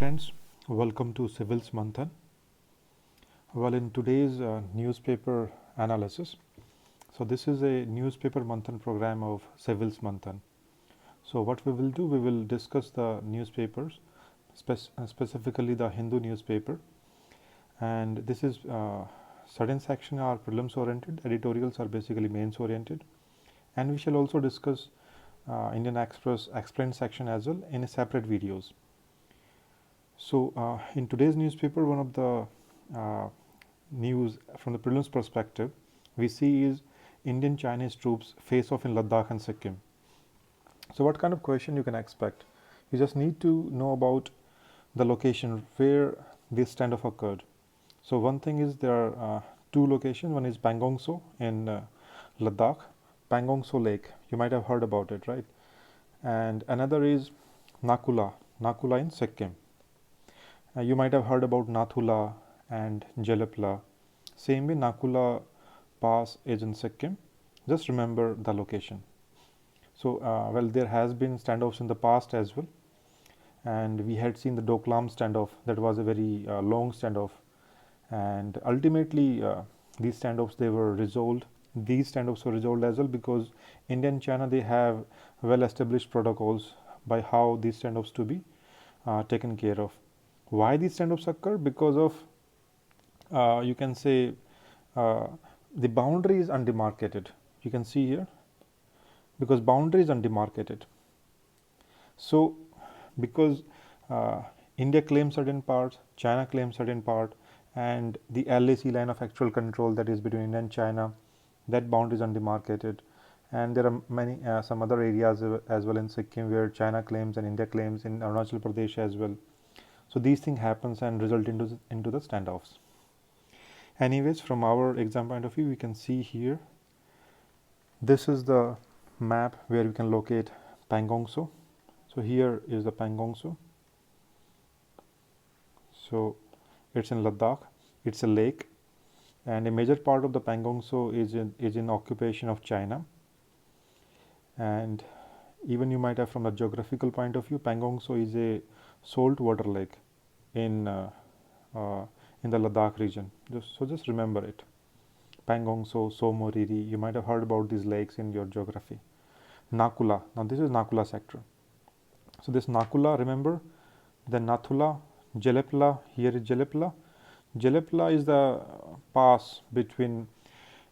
friends, welcome to Civils Manthan. Well, in today's newspaper analysis, so this is a newspaper Manthan program of Civils Manthan. So what we will do, we will discuss the newspapers, specifically the Hindu newspaper, and this is certain section are prelims oriented, editorials are basically mains oriented, and we shall also discuss Indian Express explained section as well in a separate videos. So in today's newspaper, one of the news from the prelims perspective we see is Indian Chinese troops face off in Ladakh and Sikkim. So what kind of question you can expect? You just need to know about the location where this standoff occurred. So one thing is there are two locations. One is Pangong Tso in Ladakh, Pangong Tso Lake. You might have heard about it, right? And another is Nakula in Sikkim. You might have heard about Nathula and Jelepla. Same way, Nakula Pass is in Sikkim. Just remember the location. So, well, there has been standoffs in the past as well, and we had seen the Doklam standoff. That was a very long standoff, and ultimately these standoffs they were resolved. These standoffs were resolved as well because India and China they have well-established protocols by how these standoffs to be taken care of. Why these standoffs occur? Because of you can say the boundary is undemarcated. You can see here because boundary is undemarcated. So because India claims certain parts, China claims certain part, and the LAC line of actual control that is between India and China, that boundary is undemarcated. And there are many some other areas as well in Sikkim where China claims and India claims, in Arunachal Pradesh as well. So these things happens and result into the standoffs. Anyways, from our exam point of view, we can see here. This is the map where we can locate Pangong Tso. So here is the Pangong Tso. So it's in Ladakh. It's a lake, and a major part of the Pangong Tso is in occupation of China. And even you might have from a geographical point of view, Pangong Tso is a salt water lake in the Ladakh region. Just remember it. Pangong Tso, So Moriri. You might have heard about these lakes in your geography. Nakula. Now this is Nakula sector. So this Nakula, remember, then Nathula, Jelepla. Here is Jelepla. Jelepla is the pass between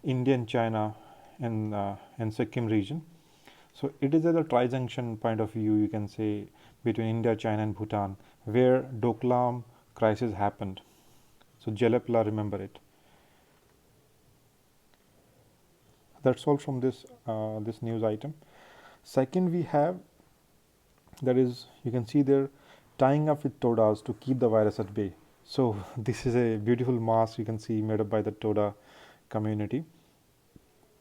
India and China and Sikkim region. So it is at the tri-junction point of view, you can say, between India, China and Bhutan, where Doklam crisis happened. So Jelepla, remember it. That's all from this this news item. Second, we have, that is, you can see there, tying up with Todas to keep the virus at bay. So this is a beautiful mask you can see made up by the Toda community.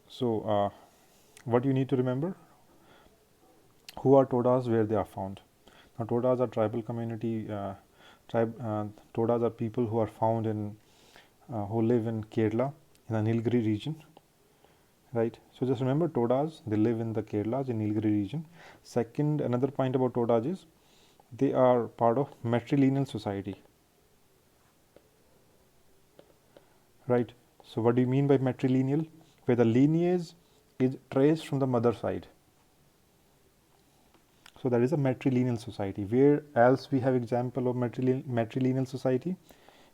So what you need to remember, who are Todas, where they are found. Now Todas are tribal community. Todas are people who are found in who live in Kerala in the Nilgiri region, right? So just remember Todas, they live in the Kerala in Nilgiri region. Second, another point about Todas is they are part of matrilineal society, right? So what do you mean by matrilineal? Where the lineage is traced from the mother side. So that is a matrilineal society. Where else we have example of matrilineal society?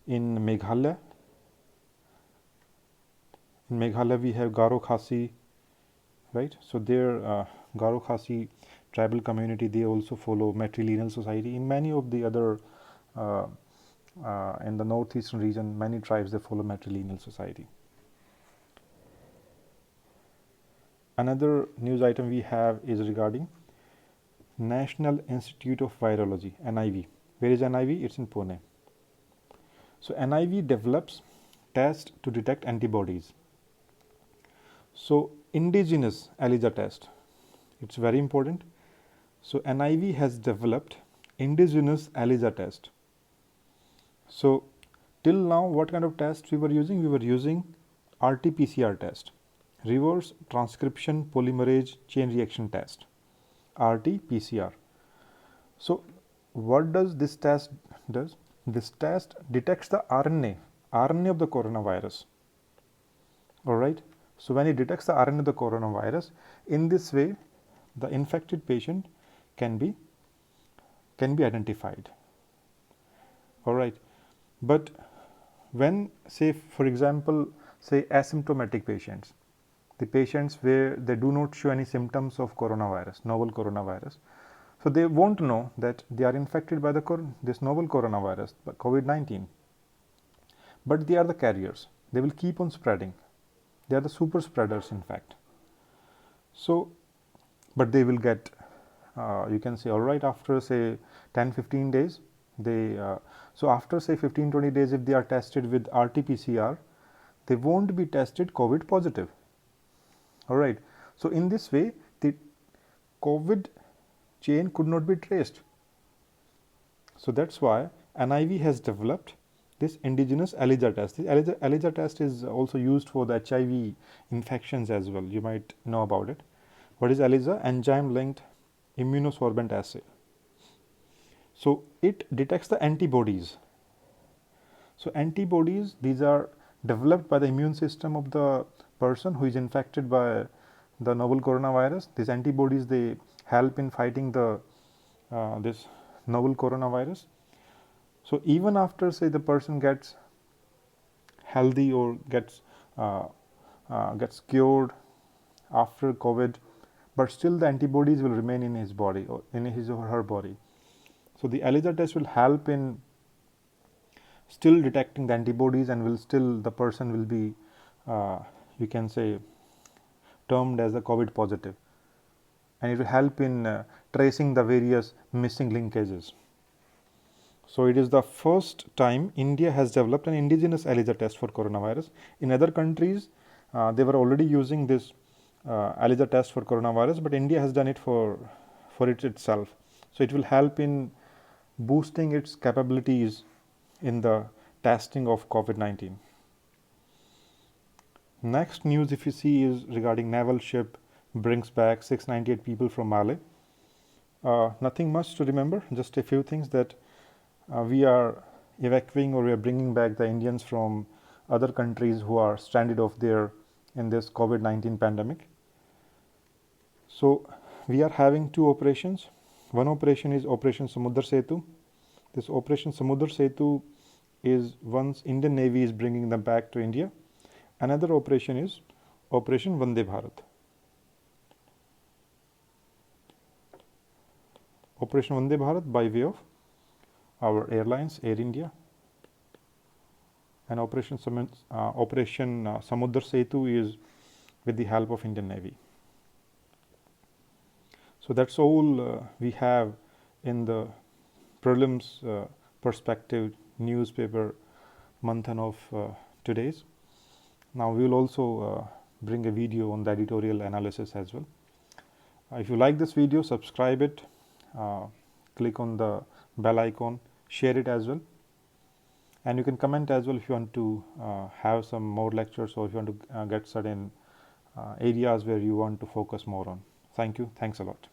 In Meghalaya. In Meghalaya we have Garo Khasi, right? So there Garo Khasi tribal community, they also follow matrilineal society. In many of the other in the northeastern region, many tribes they follow matrilineal society. Another news item we have is regarding National Institute of Virology, NIV. Where is NIV? It's in Pune. So NIV develops tests to detect antibodies. So indigenous ELISA test, it's very important. So NIV has developed indigenous ELISA test. So till now, what kind of tests we were using? We were using RT-PCR test, reverse transcription polymerase chain reaction test. RT-PCR. So what does this test does? This test detects the RNA of the coronavirus. All right. So when it detects the RNA of the coronavirus, in this way, the infected patient can be identified. All right. But when, say, for example, say asymptomatic patients, the patients where they do not show any symptoms of coronavirus, novel coronavirus, so they won't know that they are infected by this novel coronavirus, COVID-19. But they are the carriers. They will keep on spreading. They are the super spreaders, in fact. So, but they will get, you can say, all right, after say 10-15 days, so after say 15-20 days, if they are tested with RT-PCR, they won't be tested COVID positive. All right. So in this way, the COVID chain could not be traced. So that's why NIV has developed this indigenous ELISA test. The ELISA test is also used for the HIV infections as well. You might know about it. What is ELISA? Enzyme-linked immunosorbent assay. So it detects the antibodies. So antibodies, these are developed by the immune system of the person who is infected by the novel coronavirus. These antibodies, they help in fighting the this novel coronavirus. So even after say the person gets healthy or gets cured after COVID, but still the antibodies will remain in his body or in his or her body. So the ELISA test will help in still detecting the antibodies, and will still the person will be you can say termed as a COVID positive, and it will help in tracing the various missing linkages. So it is the first time India has developed an indigenous ELISA test for coronavirus. In other countries, they were already using this ELISA test for coronavirus, but India has done it for it itself. So it will help in boosting its capabilities in the testing of COVID-19. Next news, if you see, is regarding naval ship brings back 698 people from Mali. Nothing much to remember, just a few things that we are evacuating, or we are bringing back the Indians from other countries who are stranded off there in this COVID-19 pandemic. So we are having two operations. One operation is Operation Samudra Setu. This Operation Samudra Setu is once Indian Navy is bringing them back to India. Another operation is Operation Vande Bharat. Operation Vande Bharat by way of our airlines, Air India, and Operation Samudra Setu is with the help of Indian Navy. So that's all we have in the prelims perspective newspaper Manthan of today's. Now we will also bring a video on the editorial analysis as well. If you like this video, subscribe it, click on the bell icon, share it as well, and you can comment as well if you want to have some more lectures, or if you want to get certain areas where you want to focus more on. Thank you. Thanks a lot.